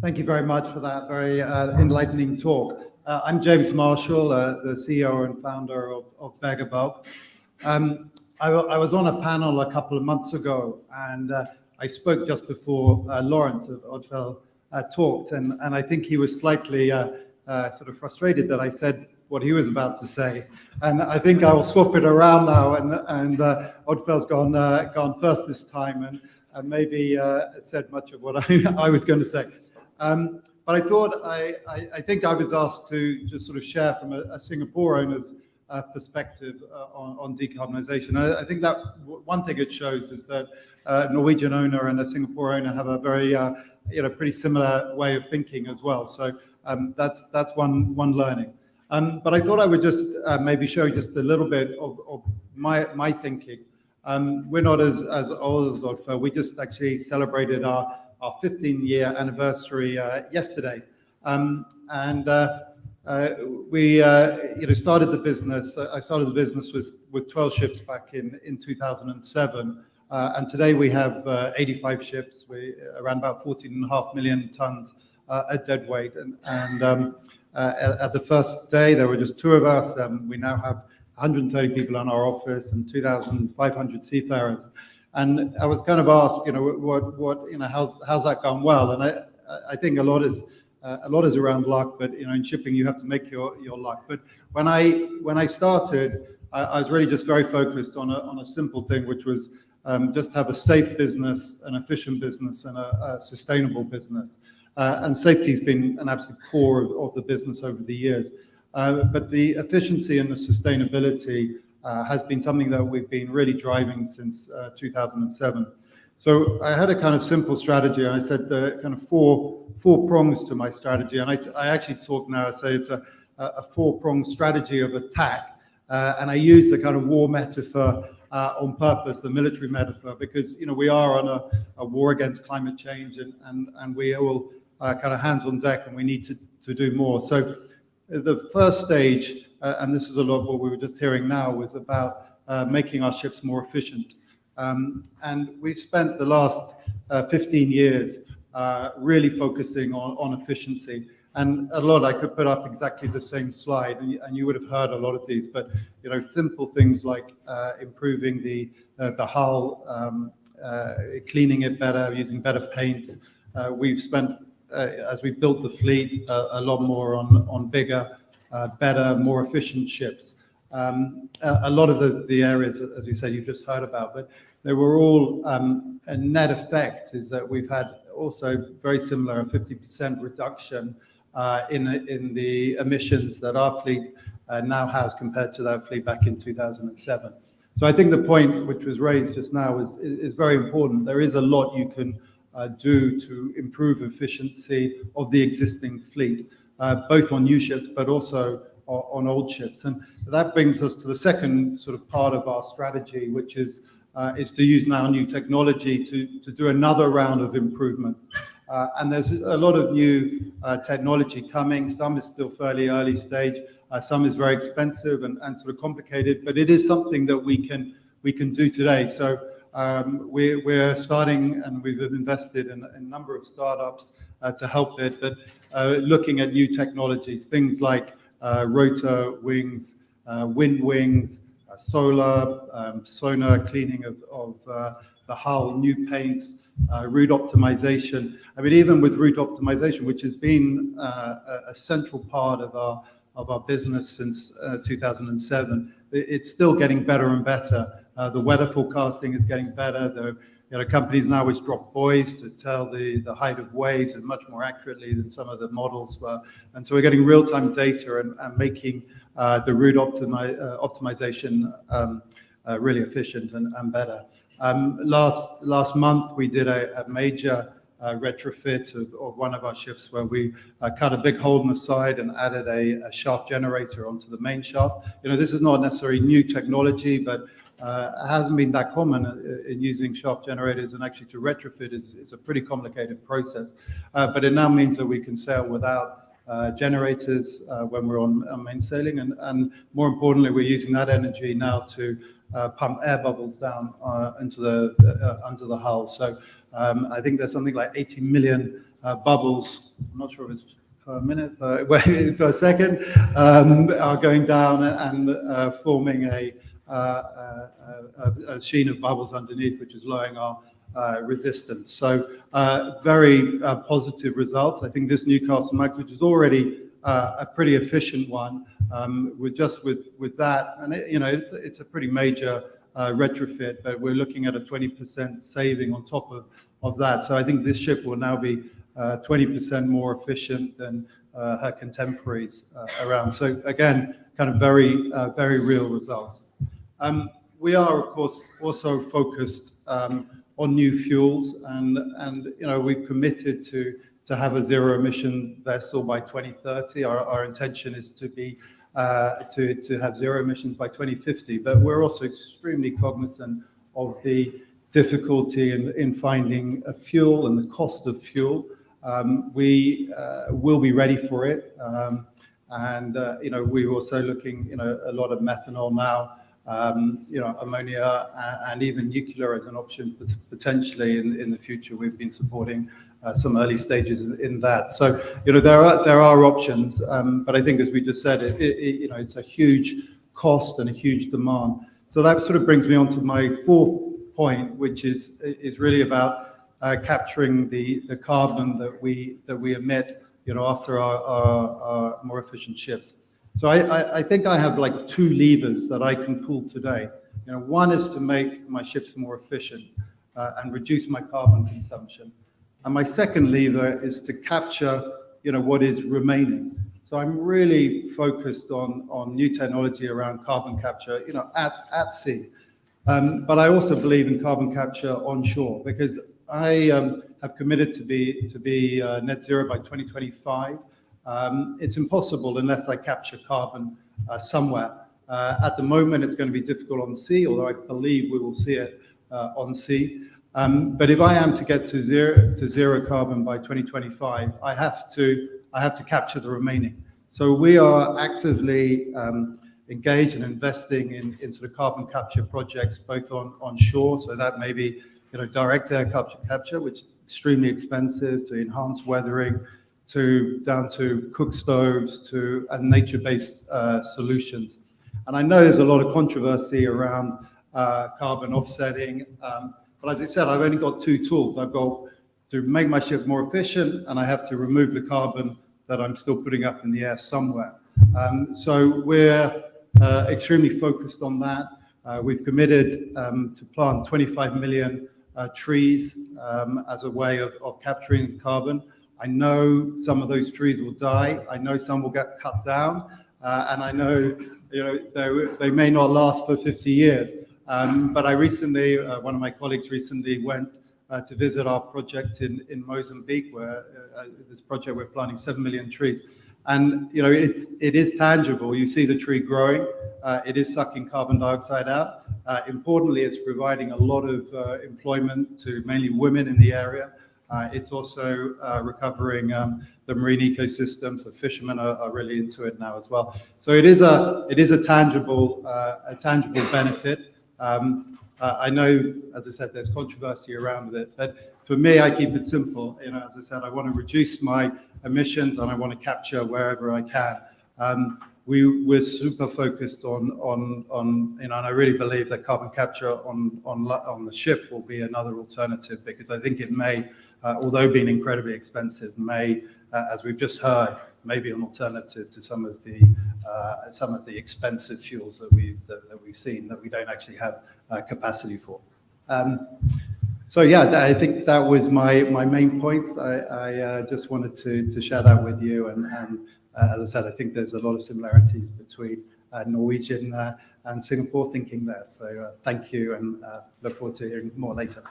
Thank you very much for that very enlightening talk. I'm James Marshall, the CEO and founder of Megabulk. I was on a panel a couple of months ago, and I spoke just before Lawrence of Oddfell talked, and I think he was slightly sort of frustrated that I said what he was about to say. And I think I will swap it around now, and Oddfell's gone first this time, and maybe said much of what I was going to say. But I thought, I think I was asked to just sort of share from a Singapore owner's perspective on decarbonisation. I think that one thing it shows is that a Norwegian owner and a Singapore owner have a very, pretty similar way of thinking as well. So that's one learning. But I thought I would just maybe show just a little bit of my thinking. We're not as old as Oddfell. We just actually celebrated our 15-year anniversary yesterday, we started the business. I started the business with 12 ships back in 2007, and today we have 85 ships. We around about 14.5 million tons at dead weight, and at the first day there were just two of us. We now have 130 people in our office and 2,500 seafarers. And I was kind of asked, how's that gone? Well, and I think a lot is around luck, but in shipping you have to make your luck. But when I started, I was really just very focused on a simple thing, which was just have a safe business, an efficient business, and a sustainable business. And safety has been an absolute core of the business over the years. But the efficiency and the sustainability has been something that we've been really driving since 2007. So I had a kind of simple strategy, and I said the kind of four prongs to my strategy. And I actually talk now, I say it's a four-pronged strategy of attack. And I use the kind of war metaphor on purpose, the military metaphor, because we are on a war against climate change, and we are all kind of hands on deck, and we need to do more. So the first stage, and this is a lot what we were just hearing now, was about making our ships more efficient. And we've spent the last 15 years really focusing on efficiency. And a lot, I could put up exactly the same slide, and you would have heard a lot of these, but simple things like improving the hull, cleaning it better, using better paints. We've spent, as we built the fleet, a lot more on bigger, better, more efficient ships. A lot of the areas, as you said, you've just heard about, but they were all a net effect is that we've had also very similar, 50% reduction in the emissions that our fleet now has compared to that fleet back in 2007. So I think the point which was raised just now is very important. There is a lot you can do to improve efficiency of the existing fleet, both on new ships but also on old ships. And that brings us to the second sort of part of our strategy, which is to use now new technology to do another round of improvements. And there's a lot of new technology coming. Some is still fairly early stage. Some is very expensive and sort of complicated, but it is something that we can do today. So we're starting, and we've invested in a number of startups to help it, but looking at new technologies, things like rotor wings, wind wings, solar, sonar cleaning of the hull, new paints, route optimization. I mean, even with route optimization, which has been a central part of our business since 2007, it's still getting better and better. The weather forecasting is getting better. There are companies now which drop buoys to tell the height of waves and much more accurately than some of the models were. And so we're getting real-time data and making the route optimization really efficient and better. Last month we did a major retrofit of one of our ships where we cut a big hole in the side and added a shaft generator onto the main shaft. This is not necessarily new technology, but it hasn't been that common in using shaft generators, and actually to retrofit is a pretty complicated process. But it now means that we can sail without generators when we're on main sailing, and more importantly, we're using that energy now to pump air bubbles down into under the hull. So I think there's something like 80 million bubbles, I'm not sure if it's per minute, per second, are going down and forming a sheen of bubbles underneath, which is lowering our resistance. So very positive results. I think this Newcastle Max, which is already a pretty efficient one, with that, and it's a pretty major retrofit, but we're looking at a 20% saving on top of that. So I think this ship will now be 20% more efficient than her contemporaries around. So again, kind of very real results. We are, of course, also focused on new fuels, and we've committed to have a zero-emission vessel by 2030. Our intention is to be to have zero emissions by 2050, but we're also extremely cognizant of the difficulty in finding a fuel and the cost of fuel. We will be ready for it, and we're also looking a lot of methanol now, ammonia and even nuclear as an option potentially in the future. We've been supporting some early stages in that. So there are options, but I think, as we just said, it's a huge cost and a huge demand. So that sort of brings me on to my fourth point, which is really about capturing the carbon that we emit, after our more efficient ships. So I think I have like two levers that I can pull today. One is to make my ships more efficient and reduce my carbon consumption. And my second lever is to capture, what is remaining. So I'm really focused on new technology around carbon capture, at sea. But I also believe in carbon capture onshore, because I have committed to be net zero by 2025. It's impossible unless I capture carbon somewhere. At the moment, it's going to be difficult on sea, although I believe we will see it on sea. But if I am to get to zero carbon by 2025, I have to capture the remaining. So we are actively engaged and investing in sort of carbon capture projects, both on shore. So that may be direct air capture, which is extremely expensive, to enhance weathering, down to cook stoves, and nature-based solutions. And I know there's a lot of controversy around carbon offsetting. But as I said, I've only got two tools. I've got to make my ship more efficient, and I have to remove the carbon that I'm still putting up in the air somewhere. So we're extremely focused on that. We've committed to plant 25 million trees as a way of capturing carbon. I know some of those trees will die. I know some will get cut down, and I know they may not last for 50 years. But I recently, one of my colleagues recently went to visit our project in Mozambique, where this project we're planting 7 million trees. And it is tangible. You see the tree growing. It is sucking carbon dioxide out. Importantly, it's providing a lot of employment to mainly women in the area. It's also recovering the marine ecosystems. The fishermen are really into it now as well. So it is a tangible benefit. I know, as I said, there's controversy around it, but for me, I keep it simple. As I said, I want to reduce my emissions and I want to capture wherever I can. We're super focused on and I really believe that carbon capture on the ship will be another alternative, because I think it may, although being incredibly expensive, may, as we've just heard, may be an alternative to some of the expensive fuels that we've seen that we don't actually have capacity for. So yeah, I think that was my main points. I just wanted to share that with you, and as I said, I think there's a lot of similarities between Norwegian and Singapore thinking there. So thank you, and look forward to hearing more later.